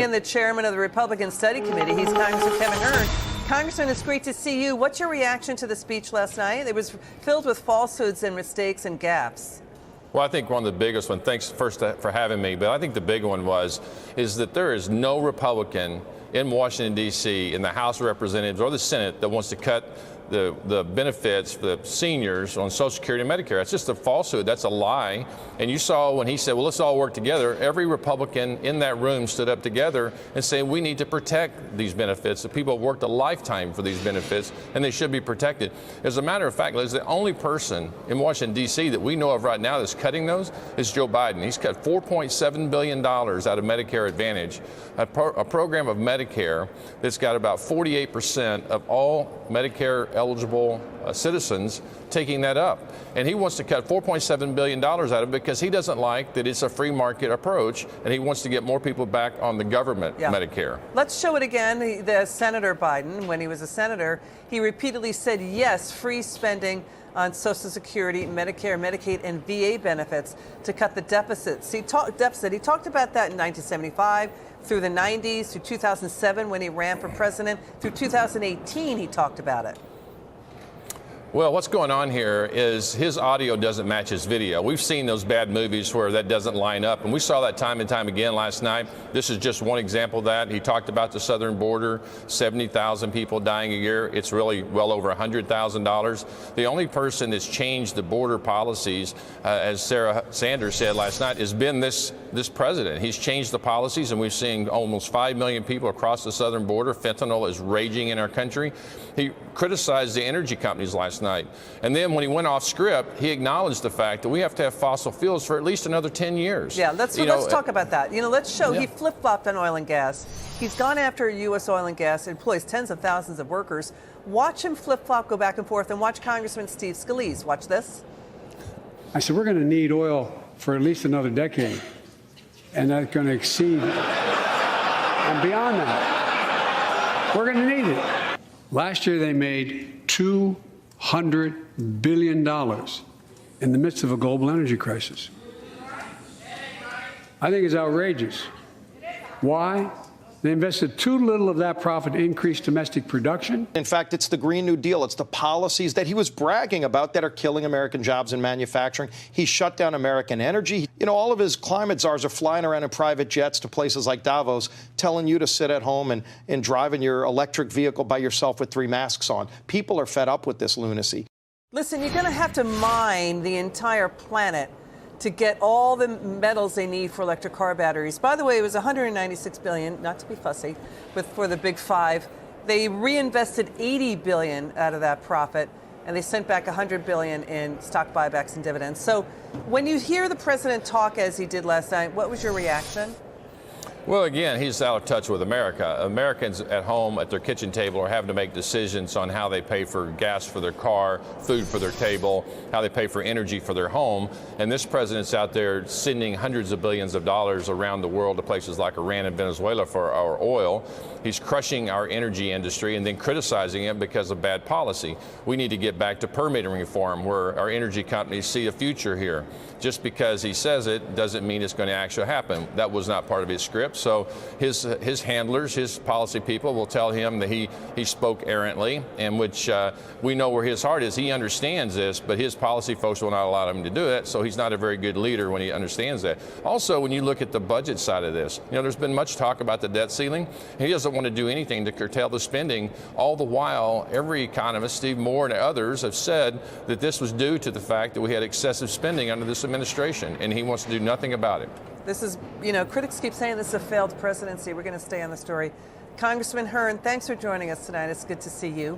again the chairman of the Republican Study Committee. He's Congressman Kevin Hern. Congressman, it's great to see you. What's your reaction to the speech last night? It was filled with falsehoods and mistakes and gaps. Well, I think one of the biggest ones, thanks first for having me, but I think the big one is that there is no Republican in Washington, D.C., in the House of Representatives or the Senate that wants to cut the benefits for the seniors on Social Security and Medicare. It's just a falsehood. That's a lie. And you saw when he said, well, let's all work together, every Republican in that room stood up together and said, we need to protect these benefits. The people have worked a lifetime for these benefits, and they should be protected. As a matter of fact, Liz, the only person in Washington, D.C. that we know of right now that's cutting those is Joe Biden. He's cut $4.7 billion out of Medicare Advantage, a program of Medicare that's got about 48% of all Medicare eligible citizens taking that up. And he wants to cut $4.7 billion out of it because he doesn't like that it's a free market approach, and he wants to get more people back on the government Medicare. Let's show it again. The Senator Biden, when he was a senator, he repeatedly said yes, free spending on Social Security, Medicare, Medicaid, and VA benefits to cut the deficits. He talked about that in 1975, through the 90s, through 2007 when he ran for president, through 2018 he talked about it. Well, what's going on here is his audio doesn't match his video. We've seen those bad movies where that doesn't line up, and we saw that time and time again last night. This is just one example of that. He talked about the southern border, 70,000 people dying a year. It's really well over $100,000. The only person that's changed the border policies, as Sarah Sanders said last night, has been this president. He's changed the policies, and we've seen almost 5 million people across the southern border. Fentanyl is raging in our country. He criticized the energy companies last night. And then when he went off script, he acknowledged the fact that we have to have fossil fuels for at least another 10 years. Yeah, let's talk about that. Let's show he flip-flopped on oil and gas. He's gone after U.S. oil and gas, employs tens of thousands of workers. Watch him flip-flop, go back and forth, and watch Congressman Steve Scalise. Watch this. I said, we're going to need oil for at least another decade, and that's going to exceed and beyond that. We're going to need it. Last year, they made $200 billion in the midst of a global energy crisis. I think it's outrageous. Why? They invested too little of that profit to increase domestic production. In fact, it's the Green New Deal. It's the policies that he was bragging about that are killing American jobs in manufacturing. He shut down American energy. All of his climate czars are flying around in private jets to places like Davos, telling you to sit at home and drive in your electric vehicle by yourself with 3 masks on. People are fed up with this lunacy. Listen, you're going to have to mine the entire planet to get all the metals they need for electric car batteries. By the way, it was $196 billion, not to be fussy, but for the big five. They reinvested $80 billion out of that profit, and they sent back $100 billion in stock buybacks and dividends. So when you hear the president talk as he did last night, what was your reaction? Well, again, he's out of touch with America. Americans at home at their kitchen table are having to make decisions on how they pay for gas for their car, food for their table, how they pay for energy for their home. And this president's out there sending hundreds of billions of dollars around the world to places like Iran and Venezuela for our oil. He's crushing our energy industry and then criticizing it because of bad policy. We need to get back to permitting reform where our energy companies see a future here. Just because he says it doesn't mean it's going to actually happen. That was not part of his script. So his handlers, his policy people will tell him that he spoke errantly, and which we know where his heart is. He understands this, but his policy folks will not allow him to do it. So he's not a very good leader when he understands that. Also, when you look at the budget side of this, there's been much talk about the debt ceiling. He doesn't want to do anything to curtail the spending. All the while, every economist, Steve Moore and others, have said that this was due to the fact that we had excessive spending under this administration, and he wants to do nothing about it. This is, critics keep saying this is a failed presidency. We're going to stay on the story. Congressman Hern, thanks for joining us tonight. It's good to see you.